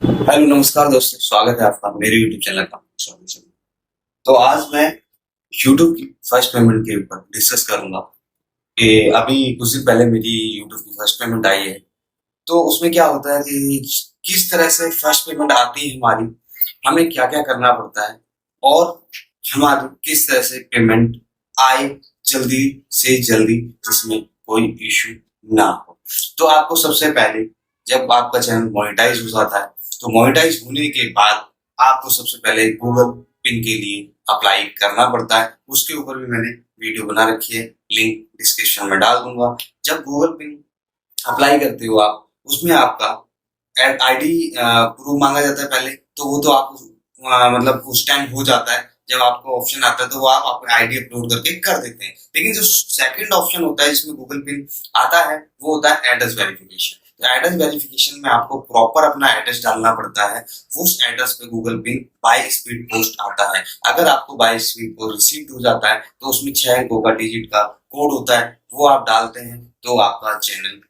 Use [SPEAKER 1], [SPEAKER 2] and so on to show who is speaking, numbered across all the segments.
[SPEAKER 1] Hello नमस्कार दोस्तों, स्वागत है आपका मेरे यूट्यूब चैनल का सॉल्यूशन में। तो आज मैं यूट्यूब की फर्स्ट पेमेंट के ऊपर डिस्कस करूंगा कि अभी कुछ दिन पहले मेरी यूट्यूब की फर्स्ट पेमेंट आई है। तो उसमें क्या होता है कि किस तरह से फर्स्ट पेमेंट आती है हमारी, हमें क्या क्या करना पड़ता है और हमारी किस तरह से पेमेंट आए जल्दी से जल्दी, जिसमें कोई इशू ना हो। तो आपको सबसे पहले, जब आपका चैनल मोनेटाइज हो जाता है, तो मोनेटाइज होने के बाद आपको सबसे पहले गूगल पिन के लिए अप्लाई करना पड़ता है। उसके ऊपर भी मैंने वीडियो बना रखी है, लिंक डिस्क्रिप्शन में डाल दूंगा। जब गूगल पिन अप्लाई करते हो आप, उसमें आपका आईडी प्रूफ मांगा जाता है पहले। तो वो तो आप मतलब उस टाइम हो जाता है, जब आपको ऑप्शन आता है तो वो आप अपनी आईडी अपलोड करके कर देते हैं। लेकिन जो सेकंड ऑप्शन होता है जिसमें गूगल पिन आता है, वो होता है एड्रेस वेरिफिकेशन। तो एड्रेस वेरिफिकेशन में आपको प्रॉपर अपना एड्रेस डालना पड़ता है। उस एड्रेस पे Google pin by speed post आता है। अगर आपको बाय स्पीड पोस्ट रिसीव हो जाता है तो उसमें 6 अंकों का डिजिट का कोड होता है, वो आप डालते हैं तो आपका चैनल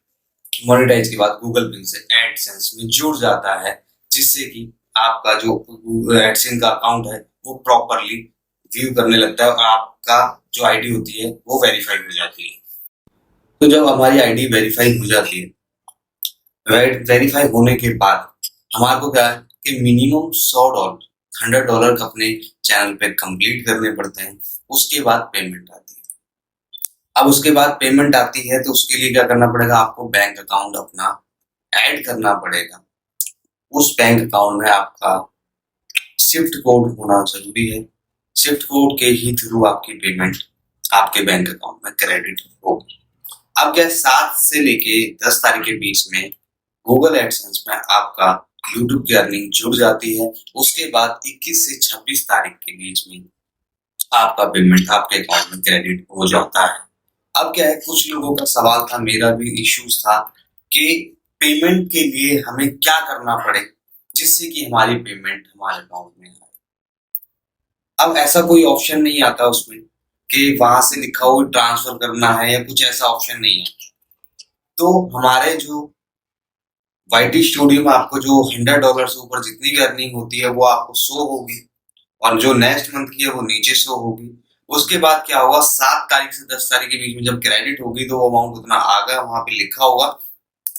[SPEAKER 1] मोनेटाइज के बाद गूगल पिन से एडसेंस में जुड़ जाता है, जिससे कि आपका जो एडसेंस का अकाउंट है वो प्रॉपरली व्यू करने लगता है और आपका जो आईडी होती है वो वेरीफाई हो जाती है। तो जब हमारी आईडी वेरीफाई हो जाती है, वेरीफाई होने के बाद हमारे को क्या है कि मिनिमम $100 $100 अपने चैनल पे कंप्लीट करने पड़ते हैं। उसके बाद पेमेंट आती है। अब उसके बाद पेमेंट आती है तो उसके लिए क्या करना पड़ेगा, आपको बैंक अकाउंट अपना ऐड करना पड़ेगा। उस बैंक अकाउंट में आपका स्विफ्ट कोड होना जरूरी है। स्विफ्ट कोड के ही थ्रू आपकी पेमेंट आपके बैंक अकाउंट में क्रेडिट होगी। अब क्या 7 से लेके 10 तारीख के बीच में गूगल एडसेंस में आपका यूट्यूब की अर्निंग जुड़ जाती है। उसके बाद 21 से 26 तारीख के बीच में आपका पेमेंट आपके अकाउंट में क्रेडिट हो जाता है। अब क्या है, कुछ लोगों का सवाल था, मेरा भी इश्यूज था कि पेमेंट के लिए हमें क्या करना पड़े जिससे कि हमारी पेमेंट हमारे अकाउंट में आए। अब ऐसा कोई ऑप्शन नहीं आता उसमें कि वहां से लिखा हुआ ट्रांसफर करना है या कुछ ऐसा ऑप्शन नहीं है। तो हमारे जो वाईटी स्टूडियो में आपको जो $100 से ऊपर जितनी भी अर्निंग होती है वो आपको शो होगी, और जो नेक्स्ट मंथ की है वो नीचे शो होगी। उसके बाद क्या होगा, 7 तारीख से 10 तारीख के बीच में जब क्रेडिट होगी तो वो अमाउंट उतना आ गया वहां पे लिखा होगा।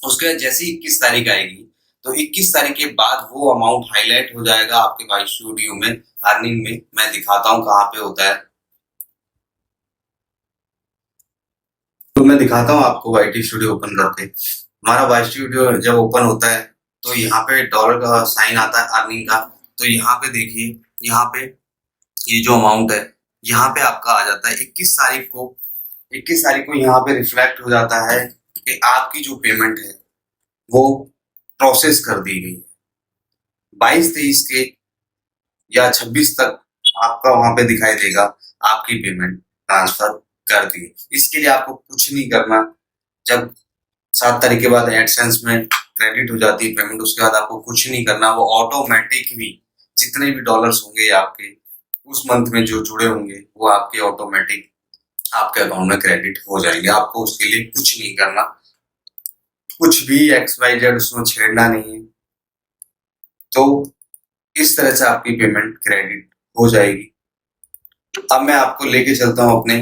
[SPEAKER 1] उसके बाद जैसे ही 21 तारीख आएगी तो 21 तारीख के बाद वो अमाउंट हाईलाइट हो जाएगा आपके वाई स्टूडियो में अर्निंग में। मैं दिखाता हूँ कहाँ पे होता है। तो मैं दिखाता हूँ आपको वाईटी स्टूडियो ओपन करके। हमारा वाई स्टूडियो जब ओपन होता है तो यहाँ पे डॉलर का साइन आता है अर्निंग का। तो यहाँ पे देखिए, यहाँ पे ये जो अमाउंट है यहाँ पे आपका आ जाता है 21 तारीख को यहाँ पे रिफ्लेक्ट हो जाता है कि आपकी जो पेमेंट है वो प्रोसेस कर दी गई। 22-23 के या 26 तक आपका वहां पे दिखाई देगा आपकी पेमेंट ट्रांसफर कर दी। इसके लिए आपको कुछ नहीं करना। जब 7 तारीख के बाद एडसेंस में क्रेडिट हो जाती है पेमेंट, उसके बाद आपको कुछ नहीं करना। वो ऑटोमेटिकली जितने भी डॉलर्स होंगे आपके उस मंथ में जो जुड़े होंगे वो आपके ऑटोमेटिक आपके अकाउंट में क्रेडिट हो जाएंगे। आपको उसके लिए कुछ नहीं करना, कुछ भी एक्स वाई जेड उसमें छेड़ना नहीं है। तो इस तरह से आपकी पेमेंट क्रेडिट हो जाएगी। अब मैं आपको लेके चलता हूँ अपने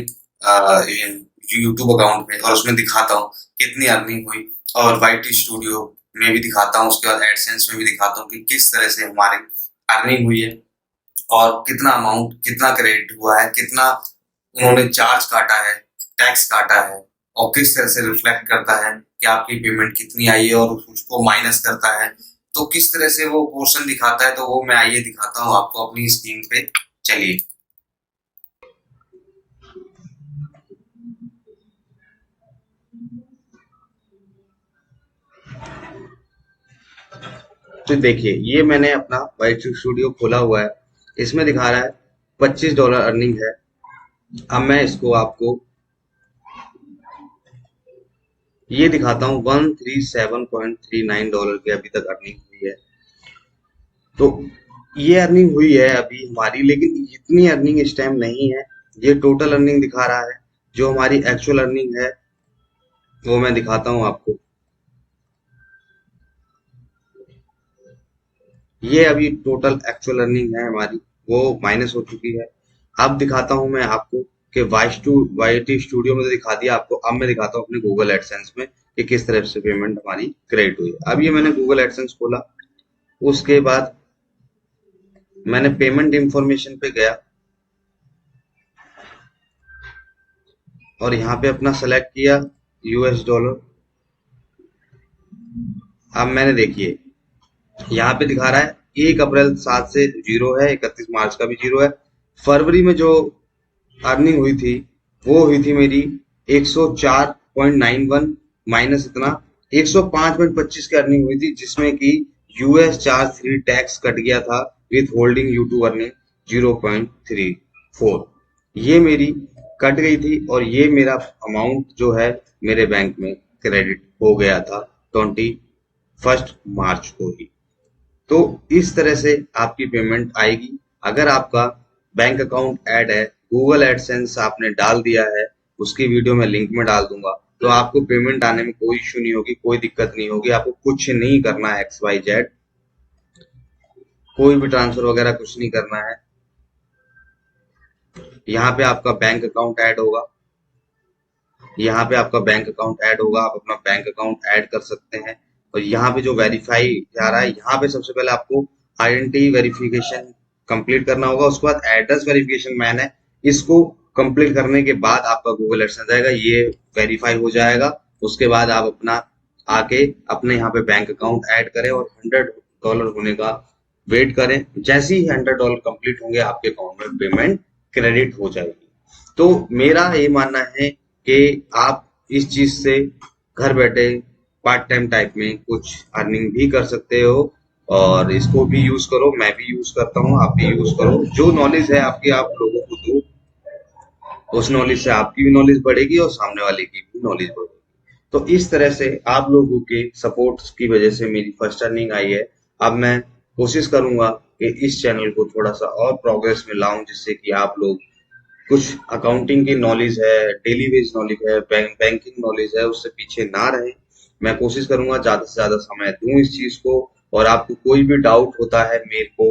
[SPEAKER 1] यूट्यूब अकाउंट पे और उसमें दिखाता हूँ कितनी अर्निंग हुई, और वाईटी स्टूडियो में भी दिखाता हूँ, उसके बाद एडसेंस में भी दिखाता हूँ कि किस तरह से हमारी अर्निंग हुई है और कितना अमाउंट कितना क्रेडिट हुआ है, कितना उन्होंने चार्ज काटा है, टैक्स काटा है, और किस तरह से रिफ्लेक्ट करता है कि आपकी पेमेंट कितनी आई है और उसको माइनस करता है। तो किस तरह से वो पोर्शन दिखाता है, तो वो मैं आइए दिखाता हूँ आपको अपनी स्क्रीन पे। चलिए। तो देखिए, ये मैंने अपना वाइट स्टूडियो खोला हुआ है। इसमें दिखा रहा है $25 अर्निंग है। अब मैं इसको आपको ये दिखाता हूँ, $137.39 की अभी तक अर्निंग हुई है। तो ये अर्निंग हुई है अभी हमारी, लेकिन इतनी अर्निंग इस टाइम नहीं है। ये टोटल अर्निंग दिखा रहा है। जो हमारी एक्चुअल अर्निंग है वो मैं दिखाता हूँ आपको।
[SPEAKER 2] ये अभी टोटल एक्चुअल अर्निंग है हमारी, वो माइनस हो चुकी है। अब दिखाता हूं मैं आपको कि वाई टी स्टूडियो में तो दिखा दिया आपको, अब मैं दिखाता हूँ अपने गूगल एडसेंस में कि किस तरह से पेमेंट हमारी क्रेडिट हुई। अब ये मैंने गूगल एडसेंस खोला, उसके बाद मैंने पेमेंट इंफॉर्मेशन पे गया और यहाँ पे अपना सेलेक्ट किया यूएस डॉलर। अब मैंने देखिए यहाँ पे दिखा रहा है 1 अप्रैल 7 से जीरो है, 31 मार्च का भी जीरो है। फरवरी में जो अर्निंग हुई थी वो हुई थी मेरी 104.91 माइनस इतना 105.25 की अर्निंग हुई थी, जिसमें कि US charge free tax cut गया था विथ होल्डिंग यूट्यूब अर्निंग 0.34। ये मेरी कट गई थी और ये मेरा अमाउंट जो है मेरे बैंक में क्रेडिट हो गया था 21 मार्च को ही। तो इस तरह से आपकी पेमेंट आएगी। अगर आपका बैंक अकाउंट ऐड है, गूगल एडसेंस आपने डाल दिया है, उसकी वीडियो मैं लिंक में डाल दूंगा, तो आपको पेमेंट आने में कोई इश्यू नहीं होगी, कोई दिक्कत नहीं होगी। आपको कुछ नहीं करना है, एक्स वाई जेड कोई भी ट्रांसफर वगैरह कुछ नहीं करना है। यहाँ पे आपका बैंक अकाउंट ऐड होगा, यहाँ पे आपका बैंक अकाउंट ऐड होगा, आप अपना बैंक अकाउंट ऐड कर सकते हैं। और यहाँ पे जो वेरीफाई जा रहा है, यहाँ पे सबसे पहले आपको आइडेंटिटी वेरिफिकेशन कंप्लीट करना होगा, उसके बाद एड्रेस वेरिफिकेशन मैन है, इसको कंप्लीट करने के बाद आपका गूगल एडसेंस आएगा, ये वेरीफाई हो जाएगा। उसके बाद आप अपना आके अपने यहाँ पे बैंक अकाउंट ऐड करें और $100 होने का वेट करें। जैसे ही $100 कंप्लीट होंगे आपके अकाउंट में पेमेंट क्रेडिट हो जाएगी। तो मेरा ये मानना है कि आप इस चीज से घर बैठे पार्ट टाइम टाइप में कुछ अर्निंग भी कर सकते हो, और इसको भी यूज करो, मैं भी यूज करता हूँ, आप भी यूज करो। जो नॉलेज है आपकी आप लोगों को दो, उस नॉलेज से आपकी भी नॉलेज बढ़ेगी और सामने वाले की भी नॉलेज बढ़ेगी। तो इस तरह से आप लोगों के सपोर्ट की वजह से मेरी फर्स्ट अर्निंग आई है। अब मैं कोशिश करूंगा कि इस चैनल को थोड़ा सा और प्रोग्रेस में लाऊं, जिससे कि आप लोग कुछ अकाउंटिंग की नॉलेज है, डेली वेज नॉलेज है, बैंकिंग नॉलेज है, उससे पीछे ना रहें। मैं कोशिश करूंगा ज्यादा से ज्यादा समय दूं इस चीज को। और आपको कोई भी डाउट होता है मेरे को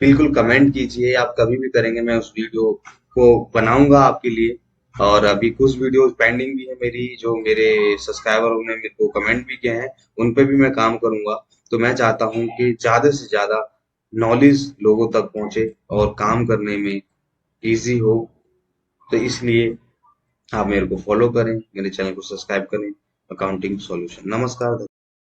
[SPEAKER 2] बिल्कुल कमेंट कीजिए, आप कभी भी करेंगे मैं उस वीडियो को बनाऊंगा आपके लिए। और अभी कुछ वीडियोस पेंडिंग भी है मेरी, जो मेरे सब्सक्राइबर ने मेरे को कमेंट भी किए हैं, उन पे भी मैं काम करूंगा। तो मैं चाहता हूं कि ज्यादा से ज्यादा नॉलेज लोगों तक पहुंचे और काम करने में इजी हो। तो इसलिए आप मेरे को फॉलो करें, मेरे चैनल को सब्सक्राइब करें। Accounting solution. नमस्कार।